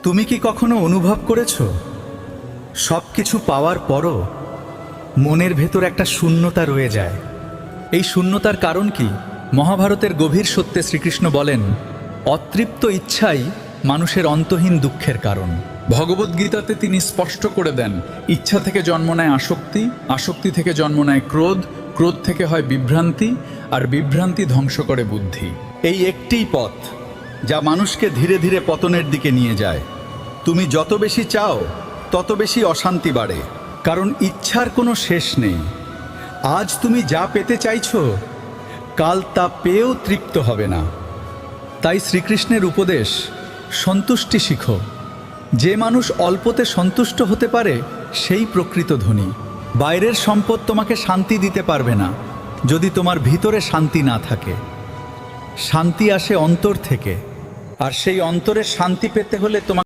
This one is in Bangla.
তুমি কি কখনো অনুভব করেছো সব কিছু পাওয়ার পরও মনের ভেতর একটা শূন্যতা রয়ে যায়? এই শূন্যতার কারণ কি? মহাভারতের গভীর সত্যে শ্রীকৃষ্ণ বলেন, অতৃপ্ত ইচ্ছাই মানুষের অন্তহীন দুঃখের কারণ। ভগবদ্গীতাতে তিনি স্পষ্ট করে দেন, ইচ্ছা থেকে জন্ম নেয় আসক্তি, আসক্তি থেকে জন্ম নেয় ক্রোধ, ক্রোধ থেকে হয় বিভ্রান্তি, আর বিভ্রান্তি ধ্বংস করে বুদ্ধি। এই একটিই পথ যা মানুষকে ধীরে ধীরে পতনের দিকে নিয়ে যায়। তুমি যত বেশি চাও তত বেশি অশান্তি বাড়ে, কারণ ইচ্ছার কোনো শেষ নেই। আজ তুমি যা পেতে চাইছো, কাল তা পেয়েও তৃপ্ত হবে না। তাই শ্রীকৃষ্ণের উপদেশ, সন্তুষ্টি শিখো। যে মানুষ অল্পতে সন্তুষ্ট হতে পারে সেই প্রকৃত ধনী। বাইরের সম্পদ তোমাকে শান্তি দিতে পারবে না যদি তোমার ভিতরে শান্তি না থাকে। শান্তি আসে অন্তর থেকে, আর সেই অন্তরের শান্তি পেতে হলে তোমাকে